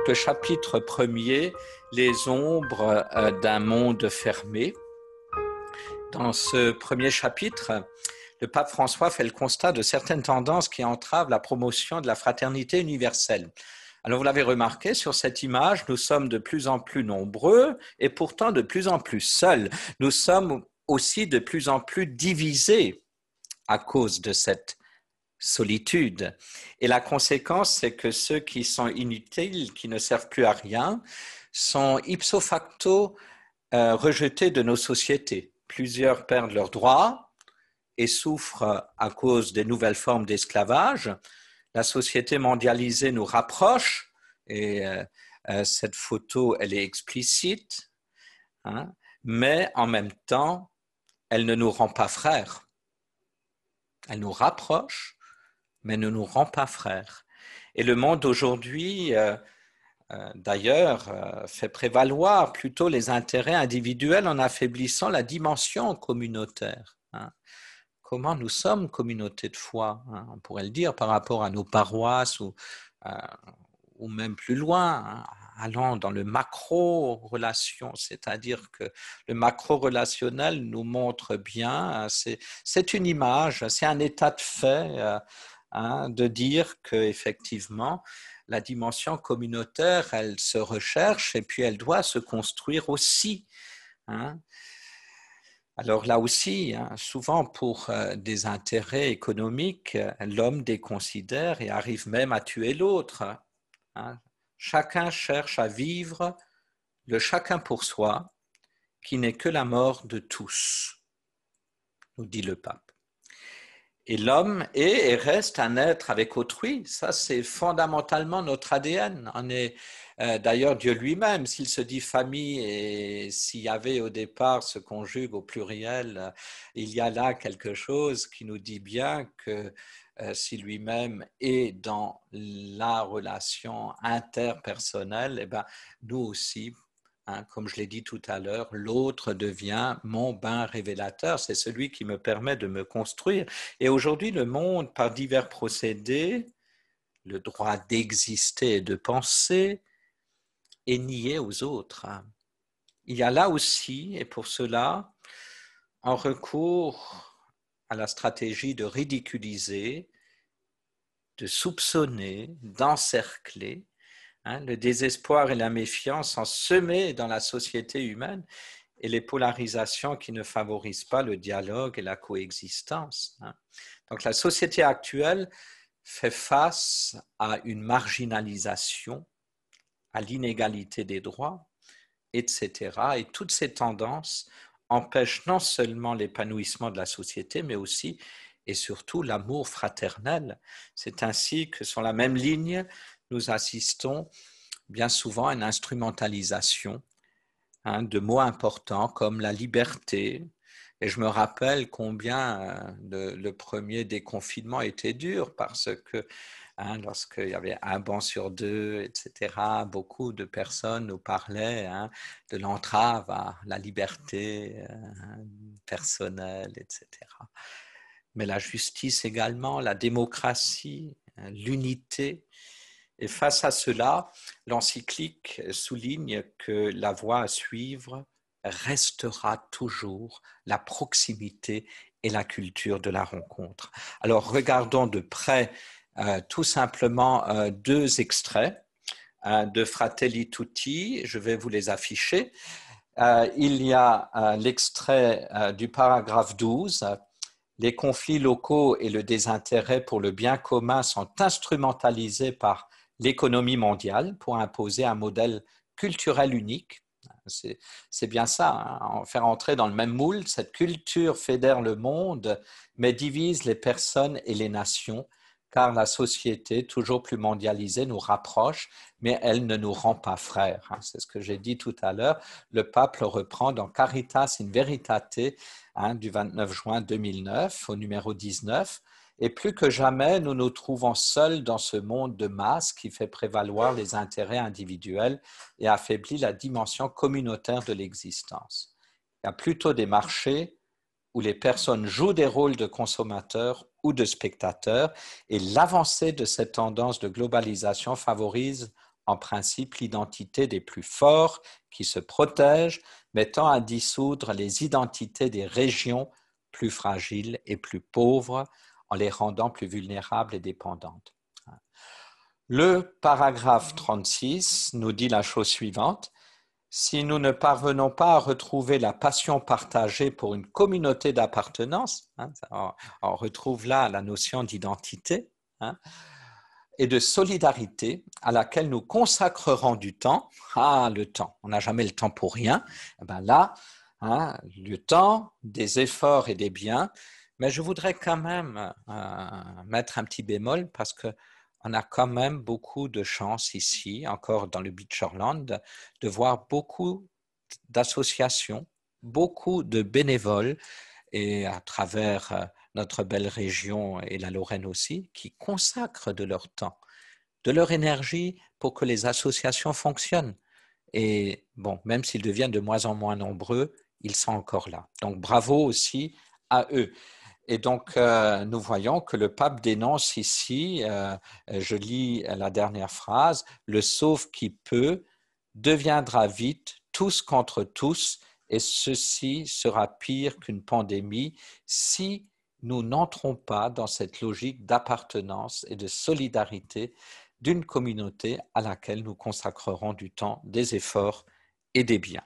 le chapitre premier, les ombres d'un monde fermé. Dans ce premier chapitre, le pape François fait le constat de certaines tendances qui entravent la promotion de la fraternité universelle. Alors vous l'avez remarqué, sur cette image, nous sommes de plus en plus nombreux et pourtant de plus en plus seuls. Nous sommes aussi de plus en plus divisés à cause de cette solitude. Et la conséquence, c'est que ceux qui sont inutiles, qui ne servent plus à rien, sont ipso facto rejetés de nos sociétés. Plusieurs perdent leurs droits et souffrent à cause des nouvelles formes d'esclavage. La société mondialisée nous rapproche et cette photo, elle est explicite, hein, mais en même temps, elle ne nous rend pas frères. Elle nous rapproche, mais ne nous rend pas frères. Et le monde d'aujourd'hui, d'ailleurs, fait prévaloir plutôt les intérêts individuels en affaiblissant la dimension communautaire. Hein. Comment nous sommes communauté de foi, hein, on pourrait le dire par rapport à nos paroisses ou même plus loin, hein, allant dans le macro-relation, c'est-à-dire que le macro-relationnel nous montre bien, c'est une image, c'est un état de fait, hein, de dire qu'effectivement, la dimension communautaire, elle se recherche et puis elle doit se construire aussi. Hein. Alors là aussi, hein, souvent pour des intérêts économiques, l'homme déconsidère et arrive même à tuer l'autre. Hein. Chacun cherche à vivre le chacun pour soi, qui n'est que la mort de tous, nous dit le pape. Et l'homme est et reste un être avec autrui. Ça, c'est fondamentalement notre ADN. On est d'ailleurs Dieu lui-même, s'il se dit famille et s'il y avait au départ ce conjugue au pluriel, il y a là quelque chose qui nous dit bien que si lui-même est dans la relation interpersonnelle, eh ben, nous aussi, hein, comme je l'ai dit tout à l'heure, l'autre devient mon bain révélateur, c'est celui qui me permet de me construire. Et aujourd'hui, le monde, par divers procédés, le droit d'exister et de penser, est nié aux autres. Il y a là aussi, et pour cela, un recours à la stratégie de ridiculiser, de soupçonner, d'encercler. Hein, le désespoir et la méfiance sont semés dans la société humaine et les polarisations qui ne favorisent pas le dialogue et la coexistence. Hein. Donc la société actuelle fait face à une marginalisation, à l'inégalité des droits, etc. Et toutes ces tendances empêchent non seulement l'épanouissement de la société, mais aussi et surtout l'amour fraternel. C'est ainsi que sur la même ligne, nous assistons bien souvent à une instrumentalisation, hein, de mots importants comme la liberté. Et je me rappelle combien le premier déconfinement était dur parce que hein, lorsqu'il y avait un banc sur deux, etc., beaucoup de personnes nous parlaient hein, de l'entrave à la liberté personnelle, etc. Mais la justice également, la démocratie, l'unité. Et face à cela, l'encyclique souligne que la voie à suivre restera toujours la proximité et la culture de la rencontre. Alors regardons de près tout simplement deux extraits de Fratelli Tutti, je vais vous les afficher. Il y a l'extrait du paragraphe 12. Les conflits locaux et le désintérêt pour le bien commun sont instrumentalisés par l'économie mondiale pour imposer un modèle culturel unique. C'est bien ça, hein, faire entrer dans le même moule. Cette culture fédère le monde, mais divise les personnes et les nations, car la société, toujours plus mondialisée, nous rapproche, mais elle ne nous rend pas frères. C'est ce que j'ai dit tout à l'heure. Le pape le reprend dans Caritas in Veritate, hein, du 29 juin 2009, au numéro 19. Et plus que jamais, nous nous trouvons seuls dans ce monde de masse qui fait prévaloir les intérêts individuels et affaiblit la dimension communautaire de l'existence. Il y a plutôt des marchés où les personnes jouent des rôles de consommateurs ou de spectateurs et l'avancée de cette tendance de globalisation favorise en principe l'identité des plus forts qui se protègent, mais tend à dissoudre les identités des régions plus fragiles et plus pauvres en les rendant plus vulnérables et dépendantes. Le paragraphe 36 nous dit la chose suivante. Si nous ne parvenons pas à retrouver la passion partagée pour une communauté d'appartenance, on retrouve là la notion d'identité, et de solidarité à laquelle nous consacrerons du temps. Le temps, on n'a jamais le temps pour rien. Et bien là, le temps, des efforts et des biens. Mais je voudrais quand même mettre un petit bémol parce qu'on a quand même beaucoup de chance ici, encore dans le Beacherland, de voir beaucoup d'associations, beaucoup de bénévoles et à travers notre belle région et la Lorraine aussi, qui consacrent de leur temps, de leur énergie pour que les associations fonctionnent. Et bon, même s'ils deviennent de moins en moins nombreux, ils sont encore là. Donc bravo aussi à eux. Et donc, nous voyons que le pape dénonce ici, je lis la dernière phrase, le sauve qui peut deviendra vite tous contre tous, et ceci sera pire qu'une pandémie si nous n'entrons pas dans cette logique d'appartenance et de solidarité d'une communauté à laquelle nous consacrerons du temps, des efforts et des biens.